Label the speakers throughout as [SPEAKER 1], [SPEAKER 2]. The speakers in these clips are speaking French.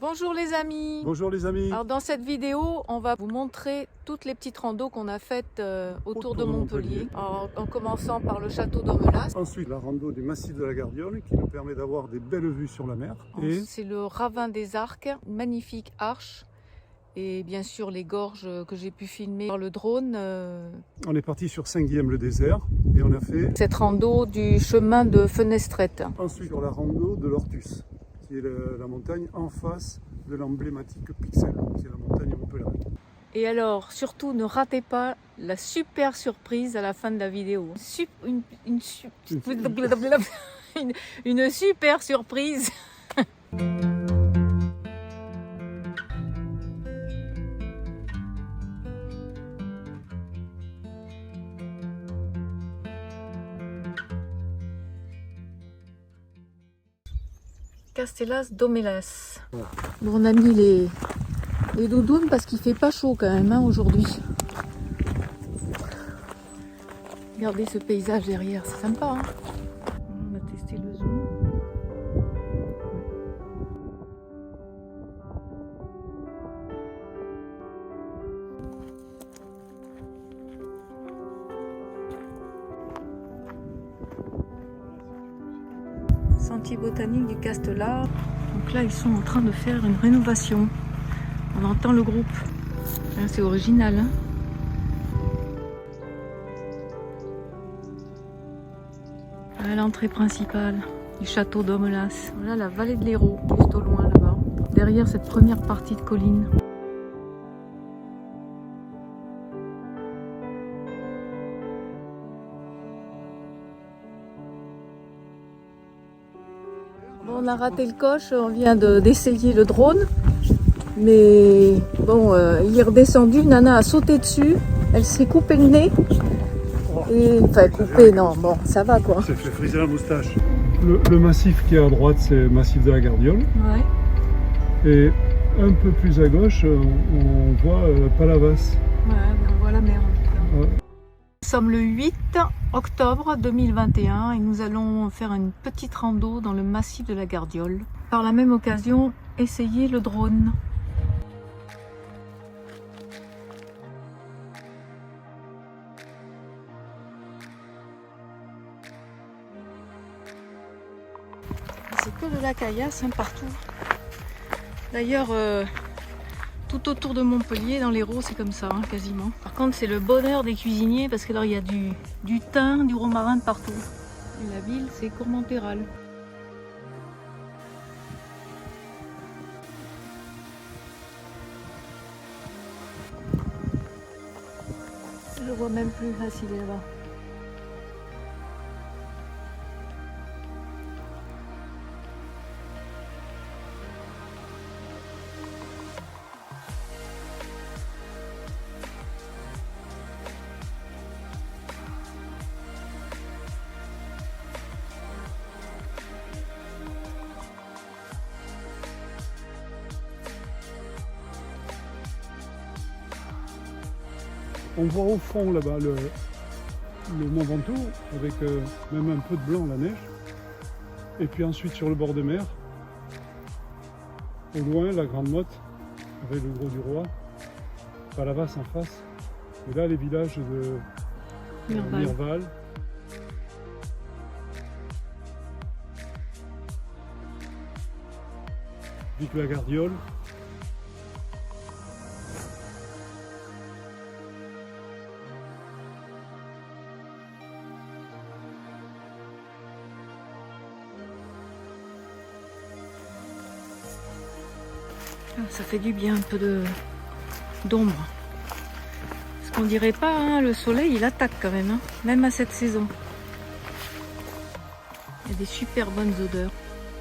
[SPEAKER 1] Bonjour les amis.
[SPEAKER 2] Bonjour les amis.
[SPEAKER 1] Alors dans cette vidéo, on va vous montrer toutes les petites randos qu'on a faites autour de Montpellier. En commençant par le château d'Aumelas.
[SPEAKER 2] Ensuite, la rando du massif de la Gardiole qui nous permet d'avoir des belles vues sur la mer. Et
[SPEAKER 1] C'est le ravin des Arcs, une magnifique arche. Et bien sûr les gorges que j'ai pu filmer par le drone.
[SPEAKER 2] on est parti sur Saint-Guilhem-le-Désert et on a fait
[SPEAKER 1] Cette rando du chemin de Fenestrette.
[SPEAKER 2] ensuite sur la rando de l'Ortus, qui est la montagne en face de l'emblématique Pixel, qui est la montagne Montpellier.
[SPEAKER 1] Et alors, surtout, ne ratez pas la super surprise à la fin de la vidéo. Une super surprise. Castellas d'Aumelas.
[SPEAKER 2] Voilà.
[SPEAKER 1] Bon, on a mis les doudounes parce qu'il fait pas chaud quand même hein, aujourd'hui. Regardez ce paysage derrière, c'est sympa. Hein, on va tester le zoom. Sentier botanique du Castellar. Donc là, ils sont en train de faire une rénovation. On entend le groupe. C'est original. Hein, à l'entrée principale du château d'Aumelas. Voilà la vallée de l'Hérault, juste au loin là-bas. Derrière cette première partie de colline. Bon, on a raté le coche, on vient d'essayer le drone. Mais bon, il est redescendu, Nana a sauté dessus, elle s'est coupé le nez. Et, enfin, coupé, non, bon, ça va quoi.
[SPEAKER 2] Ça fait friser la moustache. Le massif qui est à droite, c'est le massif de la Gardiole.
[SPEAKER 1] Ouais.
[SPEAKER 2] Et un peu plus à gauche, on voit Palavas.
[SPEAKER 1] Ouais, ben on voit la mer en tout cas.
[SPEAKER 2] Ouais.
[SPEAKER 1] Nous sommes le 8 octobre 2021 et nous allons faire une petite rando dans le massif de la Gardiole. Par la même occasion, essayer le drone. C'est que de la caillasse hein, partout. D'ailleurs, tout autour de Montpellier, dans l'Hérault, c'est comme ça, hein, quasiment. Par contre, c'est le bonheur des cuisiniers parce que là, il y a du thym, du romarin de partout. Et la ville, c'est Courmontéral. Je le vois même plus, ah, s'il est là-bas.
[SPEAKER 2] On voit au fond là-bas le Mont Ventoux avec même un peu de blanc, la neige. Et puis ensuite sur le bord de mer, au loin la Grande Motte avec le Gros du Roi, Palavas en face. Et là les villages de Mirval. Vic-la-Gardiole.
[SPEAKER 1] Ça fait du bien un peu d'ombre. Parce qu'on dirait pas, hein, le soleil il attaque quand même, hein, même à cette saison. Il y a des super bonnes odeurs,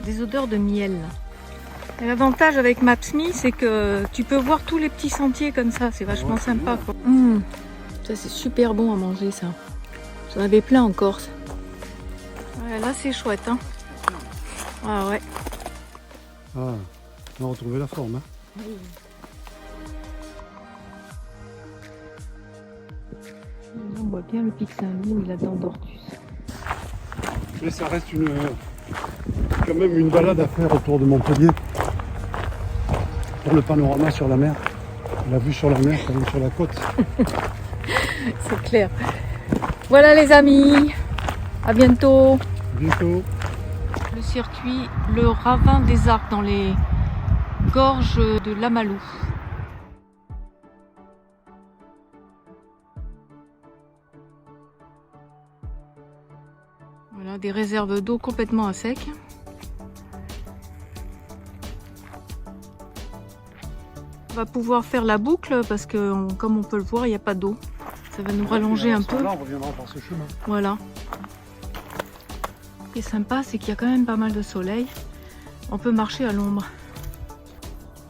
[SPEAKER 1] des odeurs de miel. Et l'avantage avec Maps.me, c'est que tu peux voir tous les petits sentiers comme ça, c'est vachement sympa. Quoi. Ça c'est super bon à manger ça. J'en avais plein en Corse. Ouais, là c'est chouette. Hein. Ah ouais.
[SPEAKER 2] Ah, on a retrouvé la forme. Hein.
[SPEAKER 1] Oui. On voit bien le pic Saint-Louis où il a dents d'Ortus.
[SPEAKER 2] Mais ça reste quand même une balade à faire autour de Montpellier. pour le panorama sur la mer. La vue sur la mer, quand même sur la côte.
[SPEAKER 1] C'est clair. Voilà les amis, à bientôt.
[SPEAKER 2] À bientôt.
[SPEAKER 1] Le circuit, le ravin des Arcs dans les gorges de l'Amalou. Voilà, des réserves d'eau complètement à sec. On va pouvoir faire la boucle parce que, comme on peut le voir, il n'y a pas d'eau. Ça va nous rallonger un peu.
[SPEAKER 2] Là, on reviendra par ce chemin.
[SPEAKER 1] Voilà. Ce qui est sympa, c'est qu'il y a quand même pas mal de soleil. On peut marcher à l'ombre.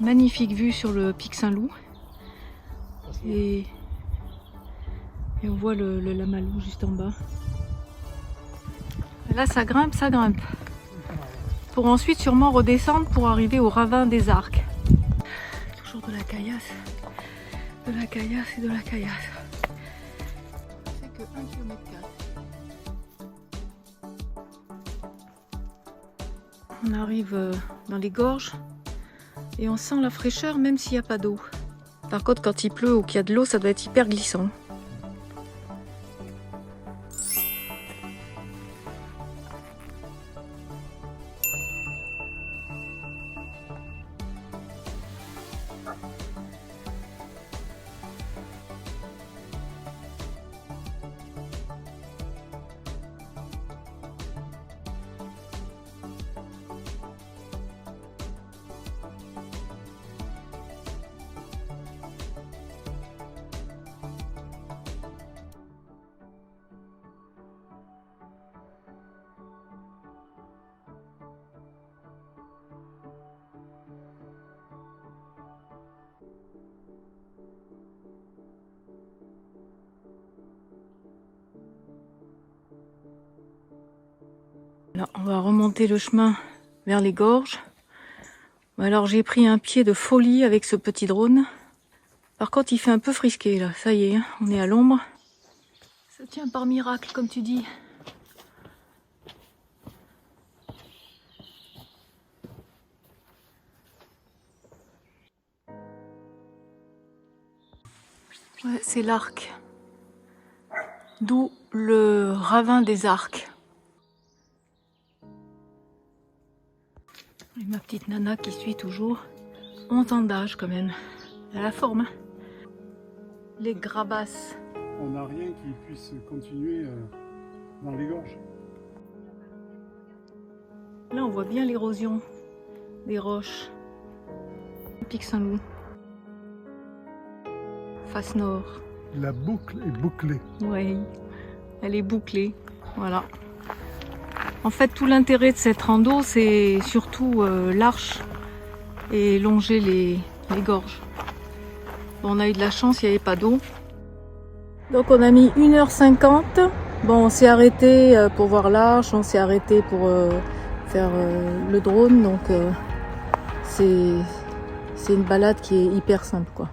[SPEAKER 1] Magnifique vue sur le pic Saint-Loup. Et on voit le l'Amalou juste en bas. Et là, ça grimpe, ça grimpe. Pour ensuite sûrement redescendre pour arriver au ravin des Arcs. Toujours de la caillasse. De la caillasse et de la caillasse. C'est que 1,4 km. On arrive dans les gorges et on sent la fraîcheur même s'il n'y a pas d'eau. Par contre, quand il pleut ou qu'il y a de l'eau, ça doit être hyper glissant. Là, on va remonter le chemin vers les gorges. Alors j'ai pris un pied de folie avec ce petit drone. Par contre il fait un peu frisqué là, ça y est, hein, on est à l'ombre. Ça tient par miracle comme tu dis. Ouais, c'est l'Arc. D'où le ravin des Arcs. Et ma petite nana qui suit toujours. 11 ans d'âge quand même. Elle a la forme. Hein. Les grabasses.
[SPEAKER 2] On n'a rien qui puisse continuer dans les gorges.
[SPEAKER 1] Là on voit bien l'érosion des roches. Pic Saint-Loup. Face nord.
[SPEAKER 2] La boucle est bouclée.
[SPEAKER 1] Oui, elle est bouclée. Voilà. En fait, tout l'intérêt de cette rando, c'est surtout l'arche et longer les gorges. Bon, on a eu de la chance, il n'y avait pas d'eau. Donc on a mis 1h50. Bon, on s'est arrêté pour voir l'arche, on s'est arrêté pour faire le drone. Donc c'est une balade qui est hyper simple, quoi.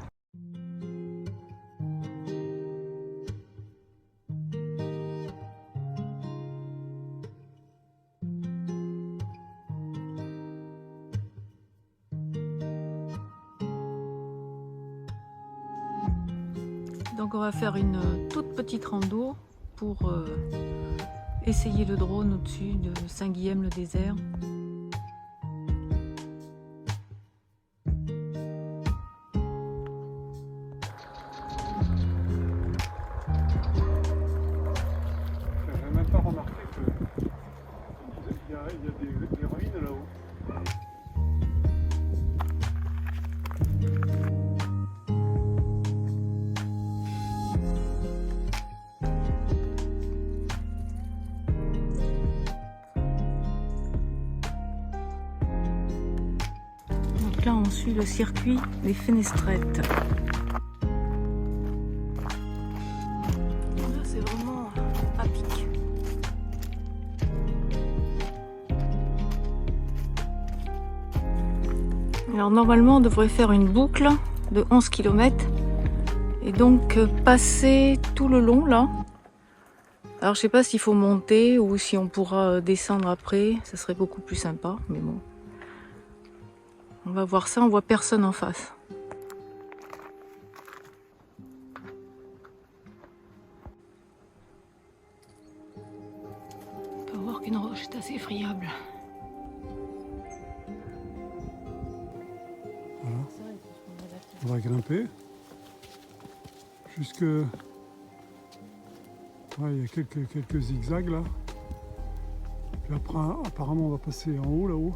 [SPEAKER 1] Donc on va faire une toute petite rando pour essayer le drone au-dessus de Saint-Guilhem-le-Désert.
[SPEAKER 2] J'avais même pas remarqué qu'il y a des ruines là-haut.
[SPEAKER 1] Donc là on suit le circuit des Fenestrettes. Là c'est vraiment à pic. Alors normalement on devrait faire une boucle de 11 km et donc passer tout le long là. Alors je sais pas s'il faut monter ou si on pourra descendre après, ça serait beaucoup plus sympa, mais bon. On va voir ça, on voit personne en face. On peut voir qu'une roche est assez friable.
[SPEAKER 2] Voilà. On va grimper jusque... Ouais, il y a quelques zigzags là. Puis après, apparemment, on va passer en haut là-haut.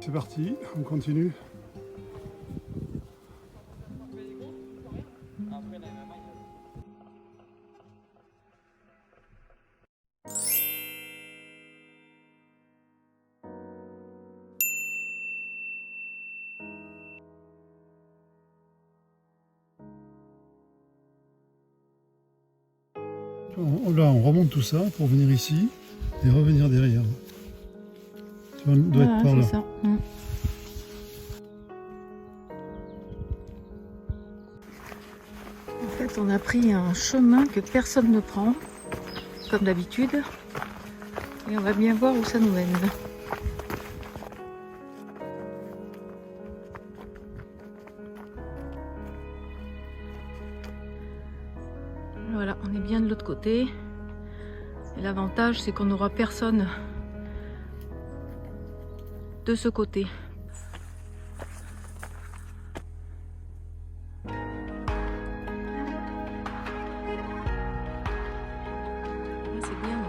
[SPEAKER 2] C'est parti, on continue. Là, on remonte tout ça pour venir ici et revenir derrière. On doit être par là.
[SPEAKER 1] Ça. En fait, on a pris un chemin que personne ne prend, comme d'habitude. Et on va bien voir où ça nous mène. Voilà, on est bien de l'autre côté. Et l'avantage, c'est qu'on n'aura personne de ce côté. C'est bien.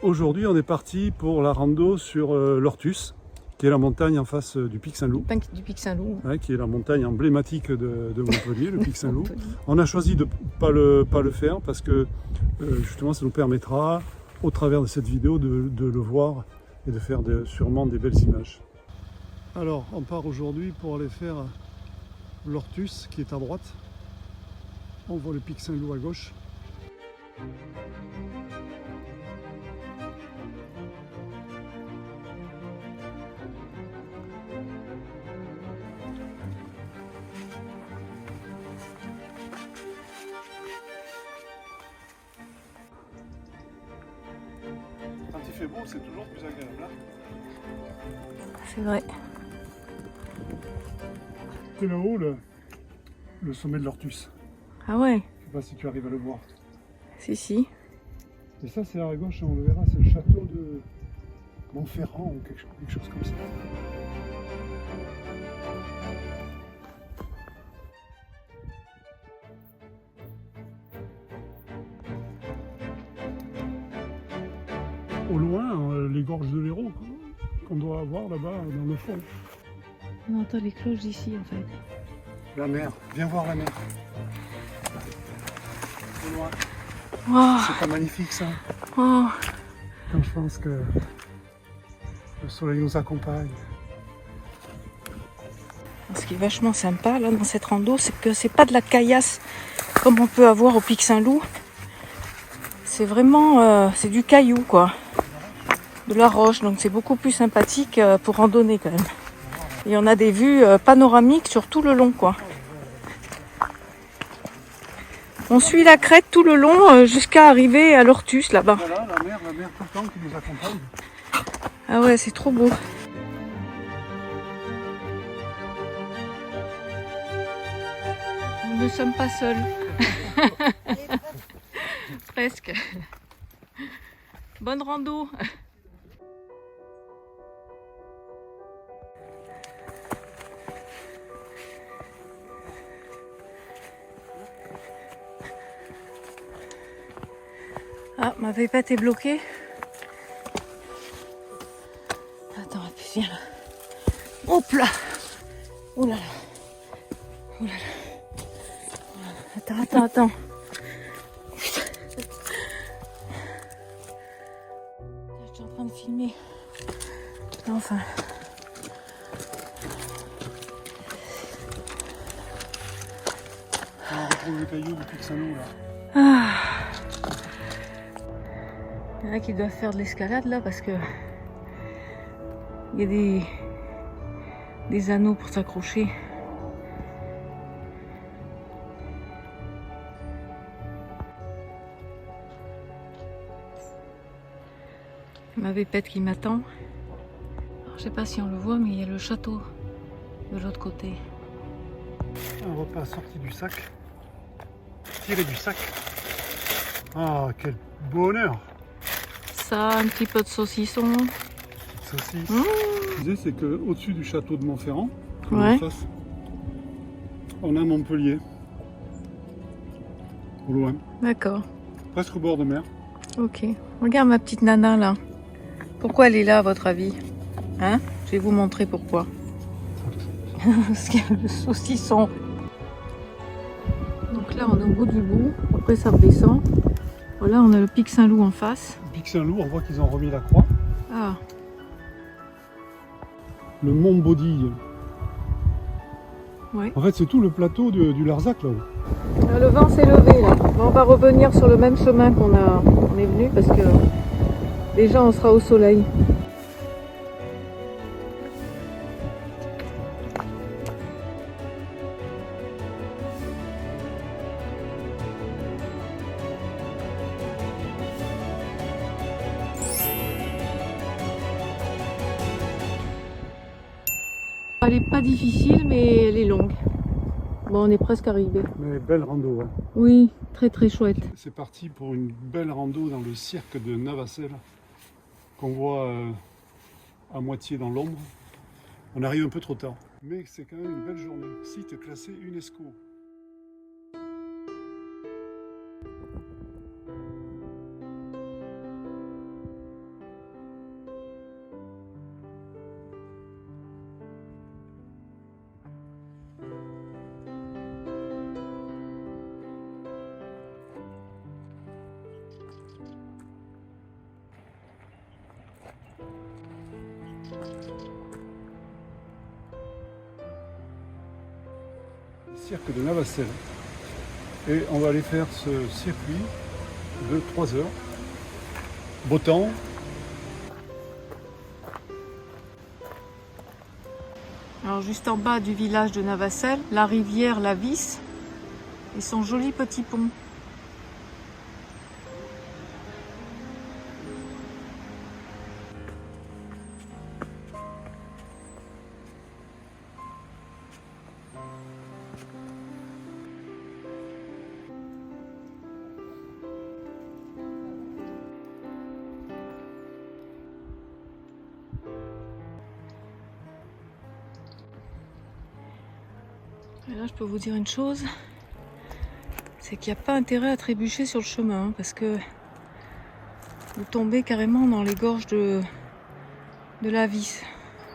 [SPEAKER 2] Aujourd'hui, on est parti pour la rando sur l'Ortus, qui est la montagne en face du Pic Saint-Loup.
[SPEAKER 1] Du Pic Saint-Loup.
[SPEAKER 2] Ouais, qui est la montagne emblématique de Montpellier, le Pic Saint-Loup. On a choisi de ne pas le faire parce que justement ça nous permettra, au travers de cette vidéo, de le voir et de faire sûrement des belles images. Alors, on part aujourd'hui pour aller faire l'Ortus, qui est à droite. On voit le Pic Saint-Loup à gauche. Quand il fait beau, c'est toujours plus agréable.
[SPEAKER 1] C'est vrai.
[SPEAKER 2] C'est là-haut le sommet de l'Ortus.
[SPEAKER 1] Ah ouais.
[SPEAKER 2] Je sais pas si tu arrives à le voir.
[SPEAKER 1] Si.
[SPEAKER 2] Et ça, c'est à gauche, on le verra, c'est le château de Montferrand ou quelque chose comme ça. Au loin, les gorges de l'Hérault qu'on doit avoir là-bas dans le fond.
[SPEAKER 1] On entend les cloches d'ici en fait.
[SPEAKER 2] La mer, viens voir la mer. Au loin.
[SPEAKER 1] Wow.
[SPEAKER 2] C'est pas magnifique ça?
[SPEAKER 1] Oh.
[SPEAKER 2] Quand je pense que le soleil nous accompagne.
[SPEAKER 1] Ce qui est vachement sympa là dans cette rando, c'est que c'est pas de la caillasse comme on peut avoir au Pic Saint-Loup. C'est vraiment c'est du caillou quoi, de la roche, donc c'est beaucoup plus sympathique pour randonner quand même. Et on a des vues panoramiques sur tout le long quoi. On suit la crête tout le long jusqu'à arriver à l'Ortus là-bas.
[SPEAKER 2] Voilà, la mer tout le temps qui nous accompagne.
[SPEAKER 1] Ah ouais, c'est trop beau. Nous ne sommes pas seuls. Presque. Bonne rando. Ah, ma pépette est bloquée. Attends, viens là. Hop là. Oh là là. Oh là là. Attends. Je suis en train de filmer. Enfin.
[SPEAKER 2] On retrouve le caillou du Pic Saint-Loup là.
[SPEAKER 1] Ah. Il y en a qui doivent faire de l'escalade là parce que il y a des anneaux pour s'accrocher. Ma pépette qui m'attend. Je sais pas si on le voit, mais il y a le château de l'autre côté.
[SPEAKER 2] Un repas sorti du sac, tiré du sac. Ah, quel bonheur!
[SPEAKER 1] Ça, un petit peu de saucisson.
[SPEAKER 2] Saucisse.
[SPEAKER 1] Mmh.
[SPEAKER 2] Ce que je disais, c'est qu'au-dessus du château de Montferrand,
[SPEAKER 1] Ouais.
[SPEAKER 2] en face, on a Montpellier. Au loin,
[SPEAKER 1] D'accord.
[SPEAKER 2] presque au bord de mer.
[SPEAKER 1] Ok. Regarde ma petite nana là. Pourquoi elle est là à votre avis? Hein? Je vais vous montrer pourquoi. Parce qu'il y a le saucisson. Donc là on est au bout du bout. Après ça redescend. Voilà, on a le Pic Saint-Loup en face.
[SPEAKER 2] Pic Saint-Loup, on voit qu'ils ont remis la croix.
[SPEAKER 1] Ah,
[SPEAKER 2] Le Mont Baudille.
[SPEAKER 1] ouais.
[SPEAKER 2] En fait, c'est tout le plateau du Larzac là-haut.
[SPEAKER 1] Le vent s'est levé là. Bon, on va revenir sur le même chemin qu'on est venu parce que déjà on sera au soleil. Elle est pas difficile mais elle est longue. Bon, on est presque arrivé.
[SPEAKER 2] Mais belle rando. Hein.
[SPEAKER 1] Oui, très très chouette.
[SPEAKER 2] C'est parti pour une belle rando dans le cirque de Navacelles qu'on voit à moitié dans l'ombre. On arrive un peu trop tard, mais c'est quand même une belle journée. Site classé UNESCO. Cirque de Navacelles. Et on va aller faire ce circuit de 3 heures. Beau temps.
[SPEAKER 1] Alors juste en bas du village de Navacelles, la rivière la Vis et son joli petit pont. Et là, je peux vous dire une chose, c'est qu'il n'y a pas intérêt à trébucher sur le chemin, hein, parce que vous tombez carrément dans les gorges de la Vis.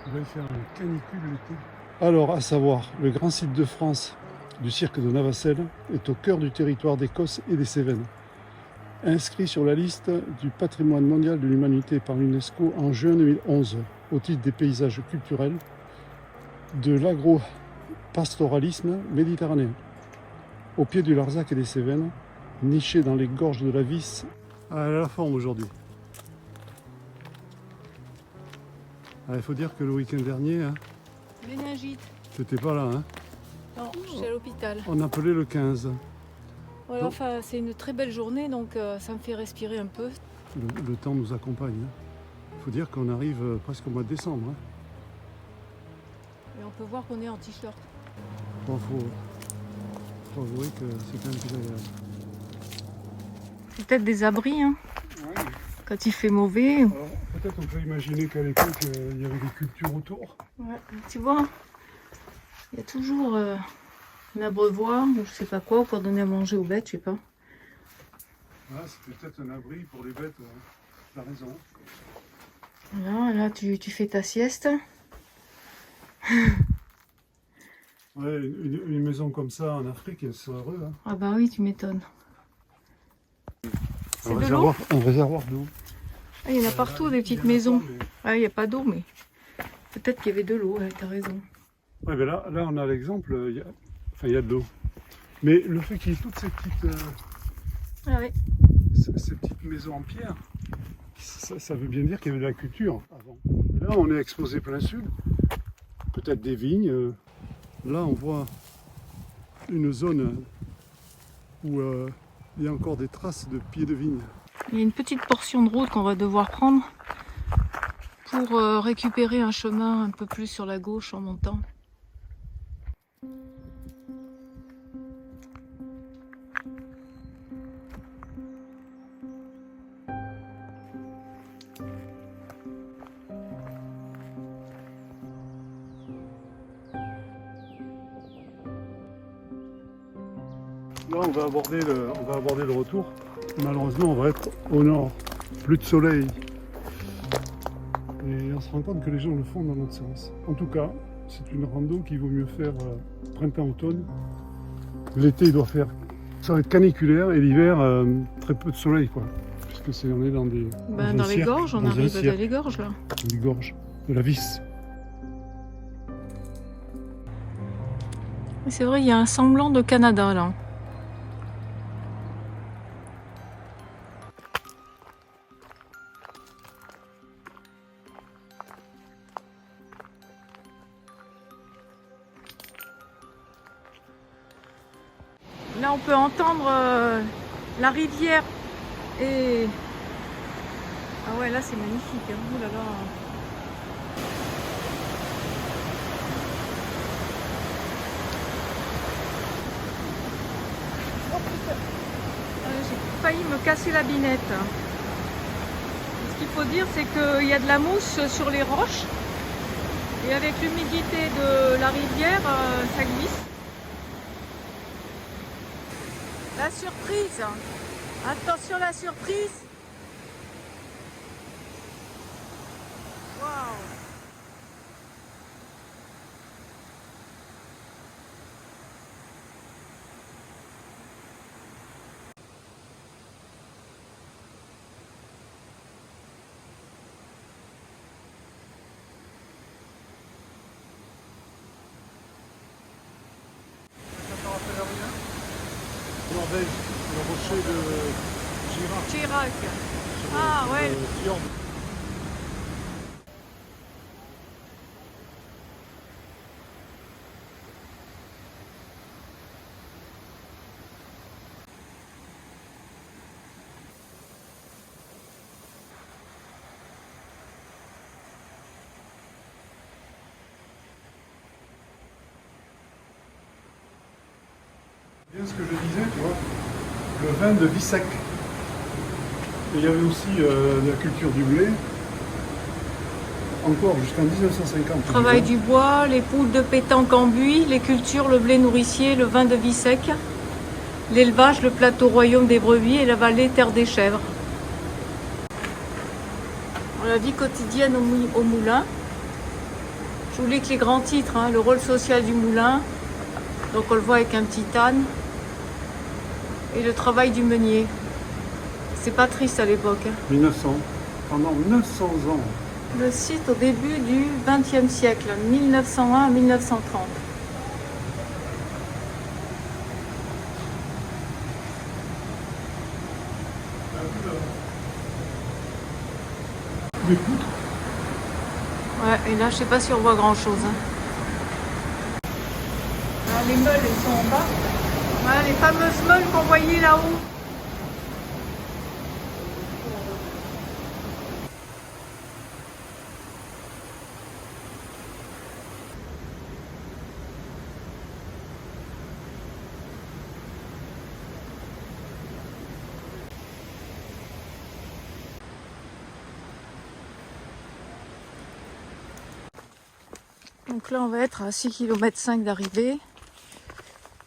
[SPEAKER 2] On va y faire une canicule l'été. Alors, à savoir, le grand site de France du cirque de Navacelles est au cœur du territoire d'Écosse et des Cévennes. Inscrit sur la liste du patrimoine mondial de l'humanité par l'UNESCO en juin 2011, au titre des paysages culturels, de pastoralisme méditerranéen. Au pied du Larzac et des Cévennes, niché dans les gorges de la Vis. Ah, elle a la forme aujourd'hui. Ah, il faut dire que le week-end dernier, hein,
[SPEAKER 1] Méningite.
[SPEAKER 2] t'étais pas là. Hein.
[SPEAKER 1] Non, j'étais à l'hôpital.
[SPEAKER 2] On appelait le 15.
[SPEAKER 1] Ouais, enfin, c'est une très belle journée, donc ça me fait respirer un peu.
[SPEAKER 2] Le temps nous accompagne. Hein. Il faut dire qu'on arrive presque au mois de décembre. Hein.
[SPEAKER 1] Et on peut voir qu'on est en t-shirt.
[SPEAKER 2] Bon, faut avouer que c'est quand même plus agréable.
[SPEAKER 1] C'est peut-être des abris, hein,
[SPEAKER 2] Ouais.
[SPEAKER 1] quand il fait mauvais.
[SPEAKER 2] Alors, peut-être on peut imaginer qu'à l'époque, il y avait des cultures autour.
[SPEAKER 1] Ouais, tu vois, il y a toujours un abreuvoir, ou je sais pas quoi, pour donner à manger aux bêtes, je sais pas.
[SPEAKER 2] Ah, c'était peut-être un abri pour les bêtes. T'as raison.
[SPEAKER 1] Là, tu fais ta sieste.
[SPEAKER 2] Ouais, une maison comme ça en Afrique, elle serait heureuse. Hein.
[SPEAKER 1] Ah bah oui, tu m'étonnes. C'est
[SPEAKER 2] Un
[SPEAKER 1] de
[SPEAKER 2] réservoir,
[SPEAKER 1] l'eau.
[SPEAKER 2] un réservoir d'eau.
[SPEAKER 1] Ah, il y en a partout, des petites maisons. Ah, il n'y a pas d'eau, mais peut-être qu'il y avait de l'eau, ouais, t'as raison.
[SPEAKER 2] Ouais, mais là, on a l'exemple, il y a de l'eau. Mais le fait qu'il y ait toutes ces petites,
[SPEAKER 1] Ah oui.
[SPEAKER 2] ces petites maisons en pierre, ça veut bien dire qu'il y avait de la culture avant. Et là, on est exposé plein sud, peut-être des vignes. Là, on voit une zone où il y a encore des traces de pieds de vigne.
[SPEAKER 1] Il y a une petite portion de route qu'on va devoir prendre pour récupérer un chemin un peu plus sur la gauche en montant.
[SPEAKER 2] Là, on va aborder le retour. Malheureusement, on va être au nord. Plus de soleil. Et on se rend compte que les gens le font dans l'autre sens. En tout cas, c'est une rando qu'il vaut mieux faire printemps-automne. L'été, ça va être caniculaire et l'hiver, très peu de soleil, quoi. Puisque on est dans des.
[SPEAKER 1] Dans les gorges, on arrive dans les gorges là.
[SPEAKER 2] Les gorges de la Vis.
[SPEAKER 1] C'est vrai, il y a un semblant de Canada là. Là, on peut entendre la rivière et... Ah ouais, là, c'est magnifique. Hein. Ouh là là. Oh putain. J'ai failli me casser la binette. Ce qu'il faut dire, c'est qu'il y a de la mousse sur les roches. Et avec l'humidité de la rivière, ça glisse. La surprise! Attention la surprise! Waouh!
[SPEAKER 2] Norvège, le rocher de
[SPEAKER 1] Chirac. Ah ouais.
[SPEAKER 2] Fjord. Bien ce que je disais, tu vois, le vin de Vissec. Et il y avait aussi la culture du blé, encore jusqu'en 1950.
[SPEAKER 1] Travail du bois, les poules de pétanque en buis, les cultures, le blé nourricier, le vin de Vissec, l'élevage, le plateau royaume des brebis et la vallée terre des chèvres. La vie quotidienne au moulin. Je voulais que les grands titres, hein, le rôle social du moulin, donc on le voit avec un petit âne, et le travail du meunier. C'est pas triste à l'époque. Hein.
[SPEAKER 2] 1900, pendant 900 ans.
[SPEAKER 1] Le site au début du XXe siècle, 1901 à 1930.
[SPEAKER 2] Des poutres.
[SPEAKER 1] Ouais, et là, je sais pas si on voit grand chose. Ah, les meules, elles sont en bas. Voilà, les fameuses meules qu'on voyait là-haut. Donc là, on va être à 6,5 km d'arrivée.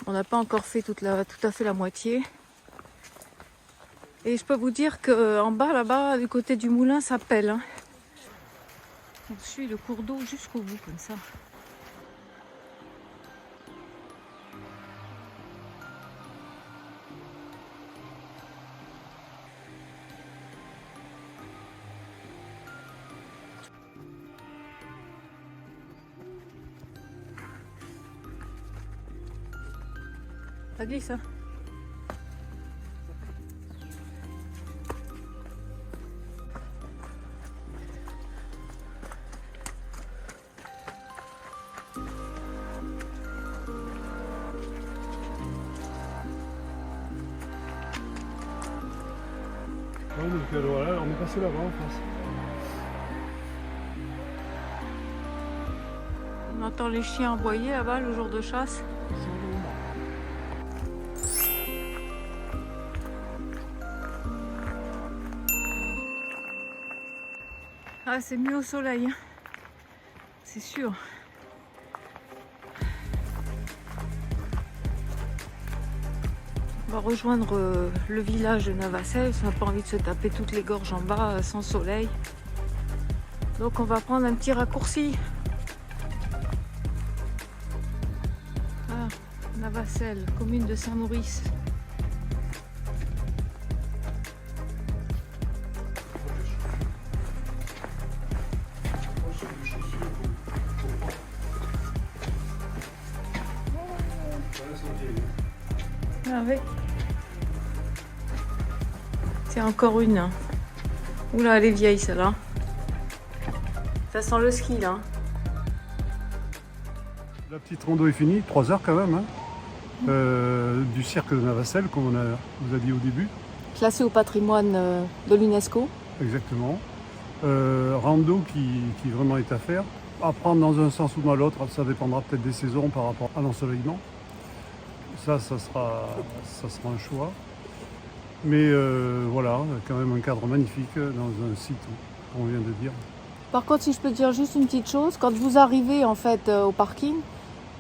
[SPEAKER 1] On n'a pas encore fait tout à fait la moitié. Et je peux vous dire qu'en bas, là-bas, du côté du moulin, ça pèle. Hein. On suit le cours d'eau jusqu'au bout, comme ça. Ça glisse, hein.
[SPEAKER 2] Ouais, donc voilà, on est passé là-bas en face.
[SPEAKER 1] On entend les chiens aboyer là-bas le jour de chasse. Ah, c'est mieux au soleil, hein. C'est sûr. On va rejoindre le village de Navacelles. On n'a pas envie de se taper toutes les gorges en bas sans soleil. Donc on va prendre un petit raccourci. Ah, Navacelles, commune de Saint-Maurice. Ah oui. C'est encore une. Hein. Oula, elle est vieille celle-là. Ça sent le ski là.
[SPEAKER 2] La petite rando est finie, 3 heures quand même, hein. Du cirque de Navacelles, comme on vous a dit au début.
[SPEAKER 1] Classé au patrimoine de l'UNESCO.
[SPEAKER 2] Exactement. Rando qui vraiment est à faire. À prendre dans un sens ou dans l'autre, ça dépendra peut-être des saisons par rapport à l'ensoleillement. Ça sera un choix. Mais voilà, quand même un cadre magnifique dans un site, on vient de dire.
[SPEAKER 1] Par contre, si je peux dire juste une petite chose, quand vous arrivez en fait au parking,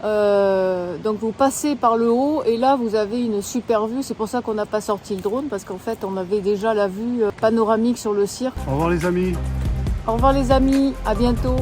[SPEAKER 1] donc vous passez par le haut et là vous avez une super vue. C'est pour ça qu'on n'a pas sorti le drone parce qu'en fait on avait déjà la vue panoramique sur le cirque.
[SPEAKER 2] Au revoir les amis.
[SPEAKER 1] Au revoir les amis, à bientôt.